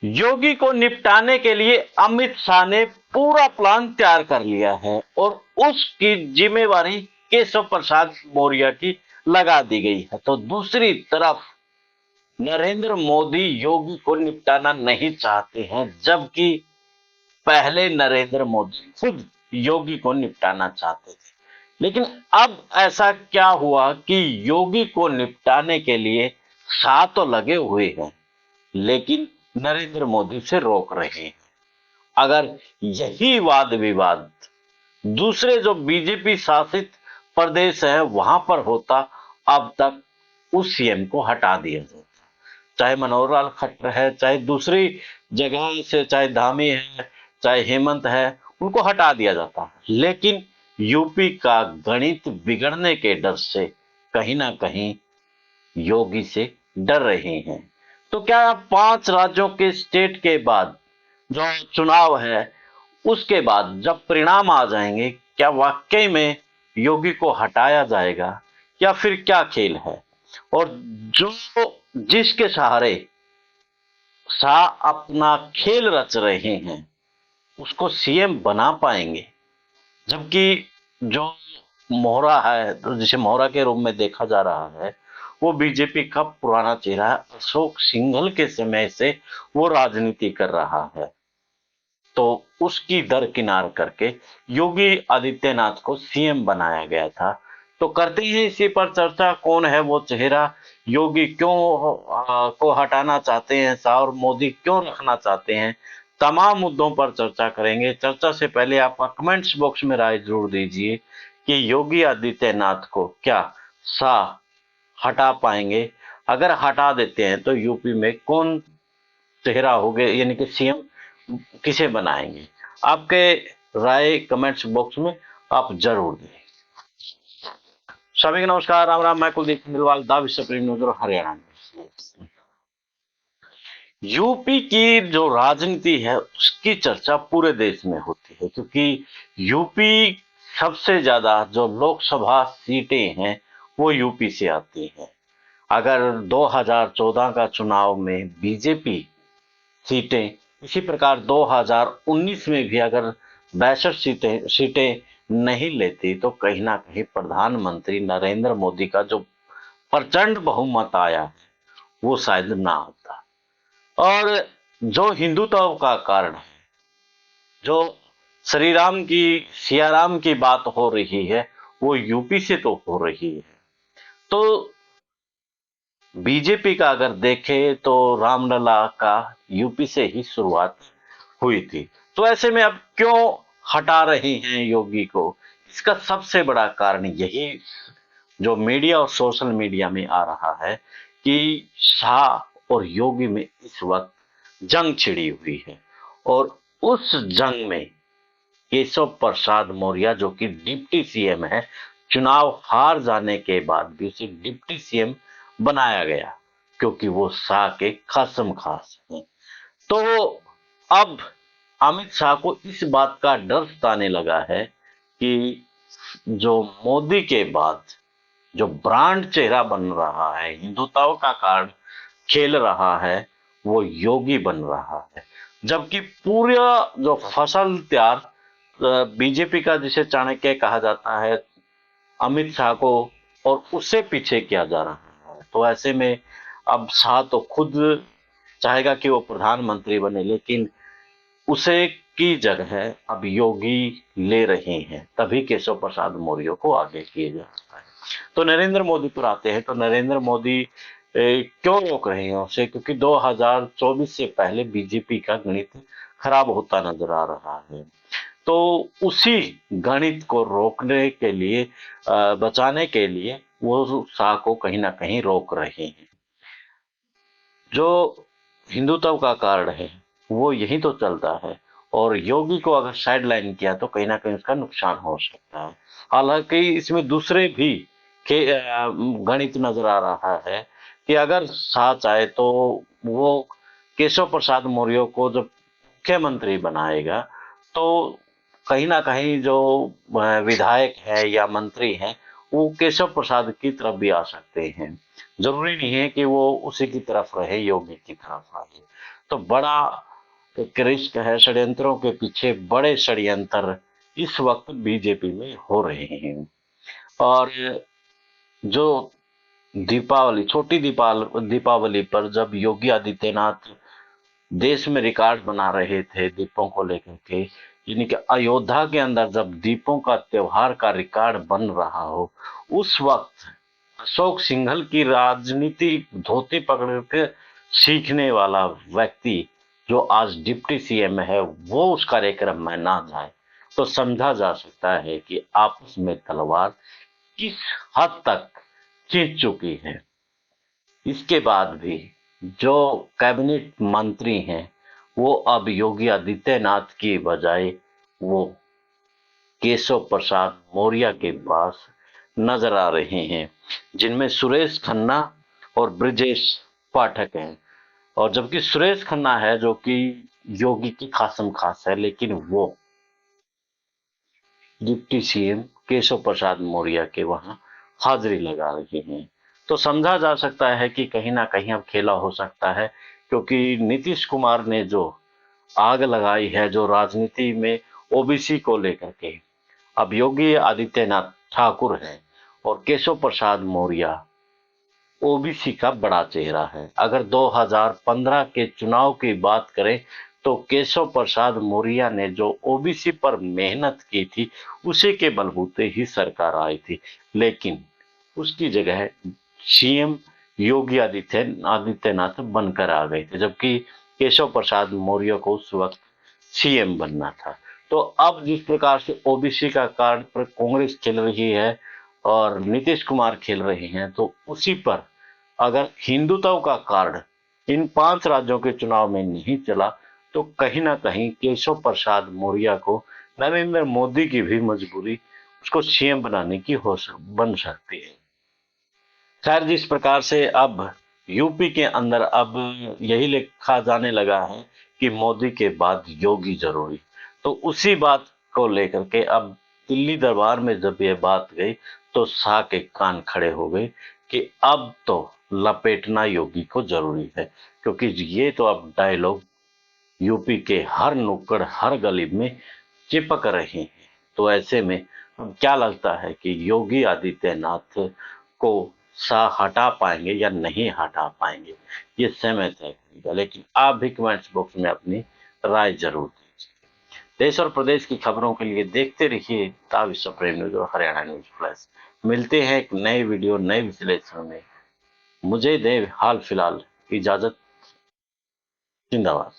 योगी को निपटाने के लिए अमित शाह ने पूरा प्लान तैयार कर लिया है और उसकी जिम्मेवारी केशव प्रसाद मौर्य की लगा दी गई है। तो दूसरी तरफ नरेंद्र मोदी योगी को निपटाना नहीं चाहते हैं, जबकि पहले नरेंद्र मोदी खुद योगी को निपटाना चाहते थे। लेकिन अब ऐसा क्या हुआ कि योगी को निपटाने के लिए शाह तो लगे हुए हैं, लेकिन नरेंद्र मोदी से रोक रहे हैं। अगर यही वाद विवाद दूसरे जो बीजेपी शासित प्रदेश है वहां पर होता, अब तक उस सीएम को हटा दिया जाता। चाहे मनोहर लाल खट्टर है, चाहे दूसरी जगह से, चाहे धामी है, चाहे हेमंत है, उनको हटा दिया जाता है। लेकिन यूपी का गणित बिगड़ने के डर से कहीं ना कहीं योगी से डर रहे हैं। तो क्या 5 राज्यों के स्टेट के बाद जो चुनाव है, उसके बाद जब परिणाम आ जाएंगे, क्या वाकई में योगी को हटाया जाएगा या फिर क्या खेल है? और जो जिसके सहारे शाह अपना खेल रच रहे हैं उसको सीएम बना पाएंगे, जबकि जो मोहरा है, तो जिसे मोहरा के रूप में देखा जा रहा है, वो बीजेपी का पुराना चेहरा है। अशोक सिंघल के समय से वो राजनीति कर रहा है। तो उसकी दरकिनार करके योगी आदित्यनाथ को सीएम बनाया गया था। तो करते हैं इसी पर चर्चा, कौन है वो चेहरा, योगी क्यों को हटाना चाहते हैं शाह, और मोदी क्यों रखना चाहते हैं। तमाम मुद्दों पर चर्चा करेंगे। चर्चा से पहले आप कमेंट्स बॉक्स में राय जरूर दीजिए कि योगी आदित्यनाथ को क्या शाह हटा पाएंगे। अगर हटा देते हैं तो यूपी में कौन चेहरा हो गए, यानी कि सीएम किसे बनाएंगे। आपके राय कमेंट्स बॉक्स में आप जरूर दें। सभी को नमस्कार, राम राम। मैं कुलदीप खंडेलवाल, द विश्व प्रेम न्यूज और हरियाणा में। यूपी की जो राजनीति है उसकी चर्चा पूरे देश में होती है, क्योंकि यूपी सबसे ज्यादा जो लोकसभा सीटें हैं वो यूपी से आती हैं। अगर 2014 का चुनाव में बीजेपी सीटें, इसी प्रकार 2019 में भी अगर 62 सीटें नहीं लेती तो कहीं ना कहीं प्रधानमंत्री नरेंद्र मोदी का जो प्रचंड बहुमत आया है वो शायद ना होता। और जो हिंदुत्व का कारण है, जो श्री राम की, सिया राम की बात हो रही है, वो यूपी से तो हो रही है। तो बीजेपी का अगर देखें तो रामलला का यूपी से ही शुरुआत हुई थी। तो ऐसे में अब क्यों हटा रहे हैं योगी को? इसका सबसे बड़ा कारण यही जो मीडिया और सोशल मीडिया में आ रहा है कि शाह और योगी में इस वक्त जंग छिड़ी हुई है। और उस जंग में केशव प्रसाद मौर्य, जो कि डिप्टी सीएम है, चुनाव हार जाने के बाद भी उसे डिप्टी सीएम बनाया गया, क्योंकि वो शाह के खासम खास हैं। तो अब अमित शाह को इस बात का डर सताने लगा है कि जो मोदी के बाद जो ब्रांड चेहरा बन रहा है, हिंदुत्व का कार्ड खेल रहा है, वो योगी बन रहा है। जबकि पूरा जो फसल तैयार बीजेपी का, जिसे चाणक्य कहा जाता है, अमित शाह को और उससे पीछे किया जा रहा है। तो ऐसे में अब शाह तो खुद चाहेगा कि वो प्रधानमंत्री बने, लेकिन उसे की जगह अब योगी ले रहे हैं, तभी केशव प्रसाद मौर्य को आगे किए जा रहा है। तो नरेंद्र मोदी पर आते हैं। तो नरेंद्र मोदी क्यों रोक रहे हैं उसे? क्योंकि 2024 से पहले बीजेपी का गणित खराब होता नजर आ रहा है। तो उसी गणित को रोकने के लिए, बचाने के लिए वो शाह को कहीं ना कहीं रोक रहे हैं। जो हिंदुत्व का कार्ड है वो यही तो चलता है, और योगी को अगर साइडलाइन किया तो कहीं ना कहीं उसका नुकसान हो सकता है। हालांकि इसमें दूसरे भी गणित नजर आ रहा है कि अगर शाह चाहे तो वो केशव प्रसाद मौर्य को जब मुख्यमंत्री बनाएगा तो कहीं ना कहीं जो विधायक है या मंत्री हैं वो केशव प्रसाद की तरफ भी आ सकते हैं। जरूरी नहीं है कि वो उसी की तरफ रहे, योगी की तरफ आए। तो बड़ा एक रिस्क है, षड्यंत्रों के पीछे बड़े षड्यंत्र इस वक्त बीजेपी में हो रहे हैं। और जो दीपावली, छोटी दीपावली पर जब योगी आदित्यनाथ देश में रिकॉर्ड बना रहे थे दीपों को लेकर के, यानी कि अयोध्या के अंदर जब दीपों का त्योहार का रिकॉर्ड बन रहा हो, उस वक्त अशोक सिंघल की राजनीति धोती पकड़ के सीखने वाला व्यक्ति जो आज डिप्टी सीएम है, वो उस कार्यक्रम में ना जाए, तो समझा जा सकता है कि आपस में तलवार किस हद तक खींच चुकी है। इसके बाद भी जो कैबिनेट मंत्री हैं, वो अब योगी आदित्यनाथ की बजाय वो केशव प्रसाद मौर्य के पास नजर आ रहे हैं, जिनमें सुरेश खन्ना और ब्रजेश पाठक हैं। और जबकि सुरेश खन्ना है जो कि योगी की खासम खास है, लेकिन वो डिप्टी सीएम केशव प्रसाद मौर्य के वहां हाजिरी लगा रहे हैं। तो समझा जा सकता है कि कहीं ना कहीं अब खेला हो सकता है, क्योंकि नीतीश कुमार ने जो आग लगाई है जो राजनीति में ओबीसी को लेकर के, अब योगी आदित्यनाथ ठाकुर है और केशव प्रसाद मौर्य ओबीसी का बड़ा चेहरा है। अगर 2015 के चुनाव की बात करें तो केशव प्रसाद मौर्य ने जो ओबीसी पर मेहनत की थी, उसी के बलबूते ही सरकार आई थी, लेकिन उसकी जगह सीएम योगी आदित्यनाथ बनकर आ गए थे, जबकि केशव प्रसाद मौर्य को उस वक्त सीएम बनना था। तो अब जिस प्रकार से ओबीसी का कार्ड पर कांग्रेस खेल रही है और नीतीश कुमार खेल रहे हैं, तो उसी पर अगर हिंदुत्व का कार्ड इन 5 राज्यों के चुनाव में नहीं चला, तो कहीं ना कहीं केशव प्रसाद मौर्य को नरेंद्र मोदी की भी मजबूरी उसको सीएम बनाने की बन सकती है। खैर, जिस प्रकार से अब यूपी के अंदर अब यही लिखा जाने लगा है कि मोदी के बाद योगी जरूरी, तो उसी बात को लेकर के अब दिल्ली दरबार में जब ये बात गई, तो शाह के कान खड़े हो गए कि अब तो लपेटना योगी को जरूरी है, क्योंकि ये तो अब डायलॉग यूपी के हर नुक्कड़ हर गली में चिपक रहे हैं। तो ऐसे में क्या लगता है कि योगी आदित्यनाथ को शाह हटा पाएंगे या नहीं हटा पाएंगे, ये समय तय करेगा। लेकिन आप भी कमेंट्स बॉक्स में अपनी राय जरूर दीजिए। देश और प्रदेश की खबरों के लिए देखते रहिए ता विश्व प्रेम न्यूज और हरियाणा न्यूज प्लस। मिलते हैं एक नए वीडियो नए विश्लेषण में। मुझे दे हाल फिलहाल इजाजत। जिंदाबाद।